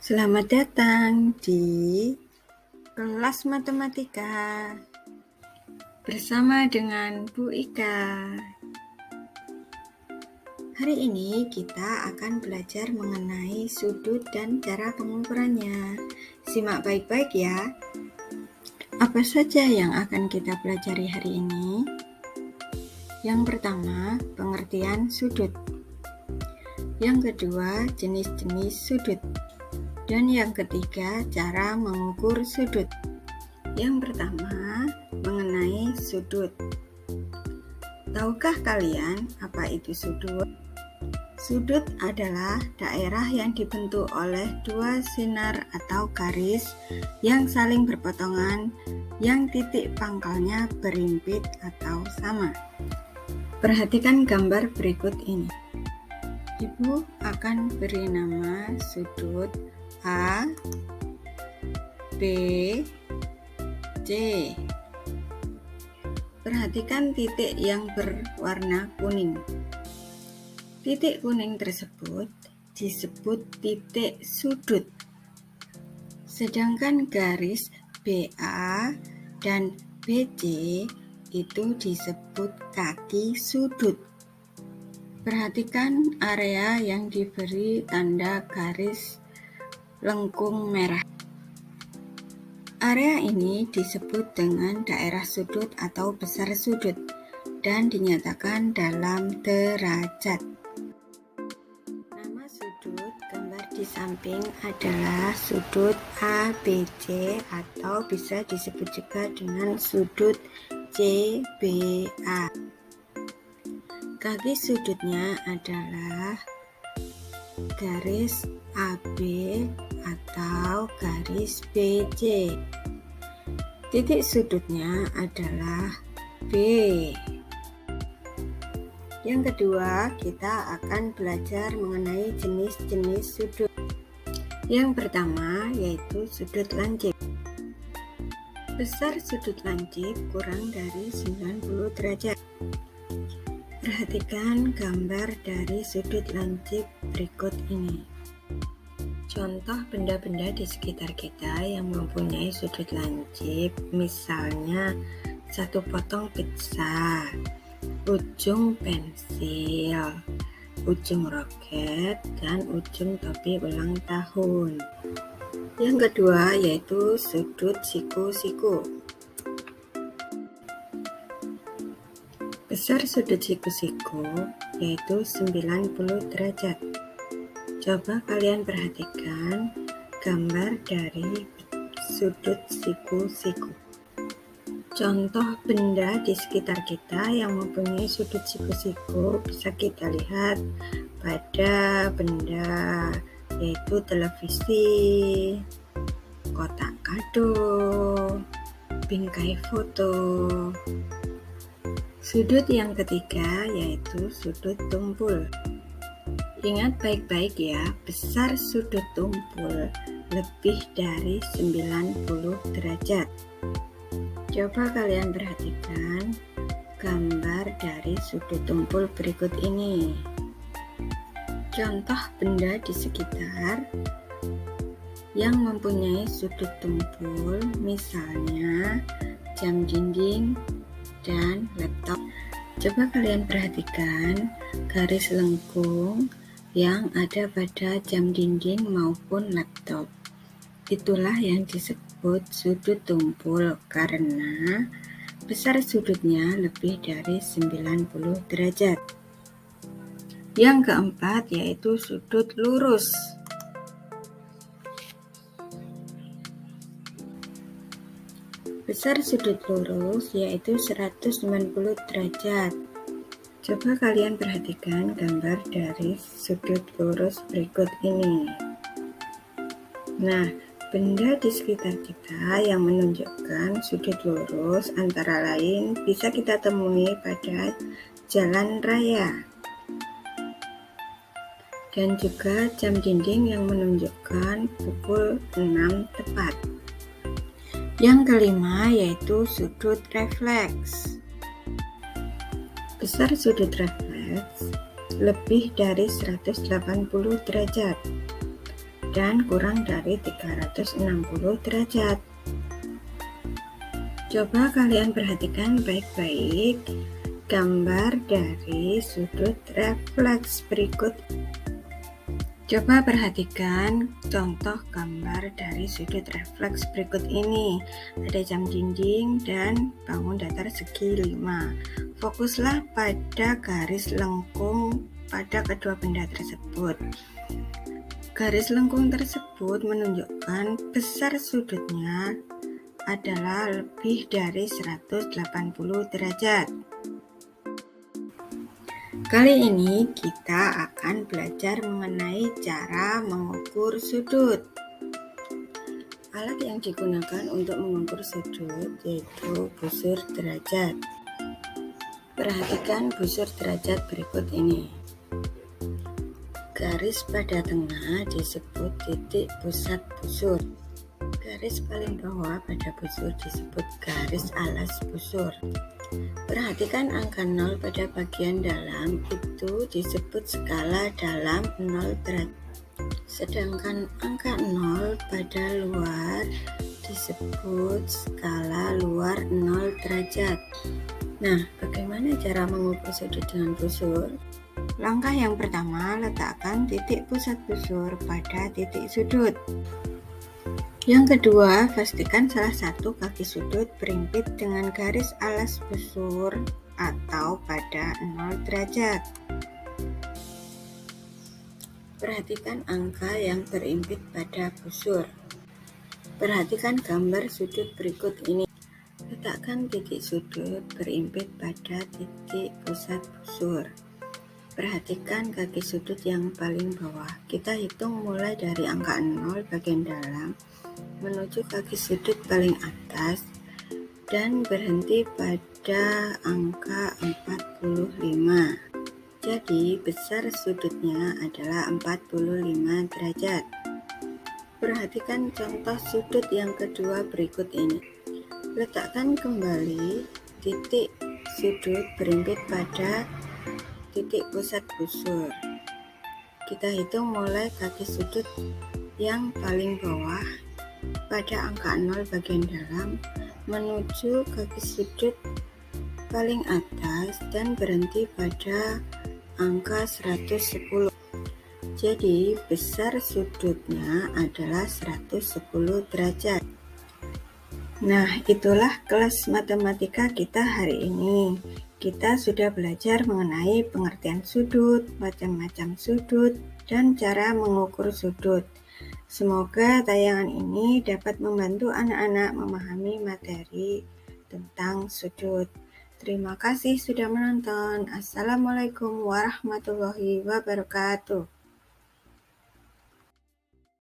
Selamat datang di kelas matematika bersama dengan Bu Ika. Hari ini kita akan belajar mengenai sudut dan cara pengukurannya. Simak baik-baik ya. Apa saja yang akan kita pelajari hari ini? Yang pertama, pengertian sudut. Yang kedua, jenis-jenis sudut. Dan yang ketiga, cara mengukur sudut. Yang pertama, mengenai sudut. Tahukah kalian apa itu sudut? Sudut adalah daerah yang dibentuk oleh dua sinar atau garis yang saling berpotongan, yang titik pangkalnya berimpit atau sama. Perhatikan gambar berikut ini. Ibu akan beri nama sudut A, B, C. Perhatikan titik yang berwarna kuning. Titik kuning tersebut disebut titik sudut. Sedangkan garis BA dan BC itu disebut kaki sudut. Perhatikan area yang diberi tanda garis lengkung merah. Area ini disebut dengan daerah sudut atau besar sudut dan dinyatakan dalam derajat. Nama sudut gambar di samping adalah sudut ABC atau bisa disebut juga dengan sudut CBA. Kaki sudutnya adalah garis AB atau garis BC. Titik sudutnya adalah B. Yang kedua, kita akan belajar mengenai jenis-jenis sudut. Yang pertama yaitu sudut lancip. Besar sudut lancip kurang dari 90 derajat. Perhatikan gambar dari sudut lancip berikut ini. Contoh benda-benda di sekitar kita yang mempunyai sudut lancip, misalnya satu potong pizza, ujung pensil, ujung roket, dan ujung topi ulang tahun. Yang kedua yaitu sudut siku-siku. Besar sudut siku-siku yaitu 90 derajat. Coba kalian perhatikan gambar dari sudut siku-siku. Contoh benda di sekitar kita yang mempunyai sudut siku-siku bisa kita lihat pada benda yaitu televisi, kotak kado, bingkai foto. Sudut yang ketiga yaitu sudut tumpul. Ingat baik-baik ya, besar sudut tumpul lebih dari 90 derajat. Coba kalian perhatikan gambar dari sudut tumpul berikut ini. Contoh benda di sekitar yang mempunyai sudut tumpul, misalnya jam dinding dan laptop. Coba kalian perhatikan garis lengkung yang ada pada jam dinding maupun laptop. Itulah yang disebut sudut tumpul karena besar sudutnya lebih dari 90 derajat. Yang keempat yaitu sudut lurus. Besar sudut lurus yaitu 190 derajat. Coba kalian perhatikan gambar dari sudut lurus berikut ini. Nah, benda di sekitar kita yang menunjukkan sudut lurus antara lain bisa kita temui pada jalan raya. Dan juga jam dinding yang menunjukkan pukul 6 tepat. Yang kelima yaitu sudut refleks. Besar sudut refleks lebih dari 180 derajat. dan kurang dari 360 derajat. Coba kalian perhatikan baik-baik gambar dari sudut refleks berikut. Coba perhatikan contoh gambar dari sudut refleks berikut ini. Ada jam dinding dan bangun datar segi 5. Fokuslah pada garis lengkung pada kedua benda tersebut. Garis lengkung tersebut menunjukkan besar sudutnya adalah lebih dari 180 derajat. Kali ini kita akan belajar mengenai cara mengukur sudut. Alat yang digunakan untuk mengukur sudut yaitu busur derajat. Perhatikan busur derajat berikut ini. Garis pada tengah disebut titik pusat busur. Garis paling bawah pada busur disebut garis alas busur. Perhatikan angka 0 pada bagian dalam itu disebut skala dalam 0 derajat. Sedangkan angka 0 pada luar disebut skala luar 0 derajat. Nah, bagaimana cara mengukur sudut dengan busur? Langkah yang pertama, letakkan titik pusat busur pada titik sudut. Yang kedua, pastikan salah satu kaki sudut berimpit dengan garis alas busur atau pada 0 derajat. Perhatikan angka yang berimpit pada busur. Perhatikan gambar sudut berikut ini. Letakkan titik sudut berimpit pada titik pusat busur. Perhatikan kaki sudut yang paling bawah. Kita hitung mulai dari angka 0 bagian dalam menuju kaki sudut paling atas dan berhenti pada angka 45. Jadi besar sudutnya adalah 45 derajat. Perhatikan contoh sudut yang kedua berikut ini. Letakkan kembali titik sudut berimpit pada titik pusat busur. Kita hitung mulai kaki sudut yang paling bawah pada angka 0 bagian dalam menuju kaki sudut paling atas dan berhenti pada angka 110. Jadi besar sudutnya adalah 110 derajat. Nah, itulah kelas matematika kita hari ini. Kita sudah belajar mengenai pengertian sudut, macam-macam sudut, dan cara mengukur sudut. Semoga tayangan ini dapat membantu anak-anak memahami materi tentang sudut. Terima kasih sudah menonton. Assalamualaikum warahmatullahi wabarakatuh.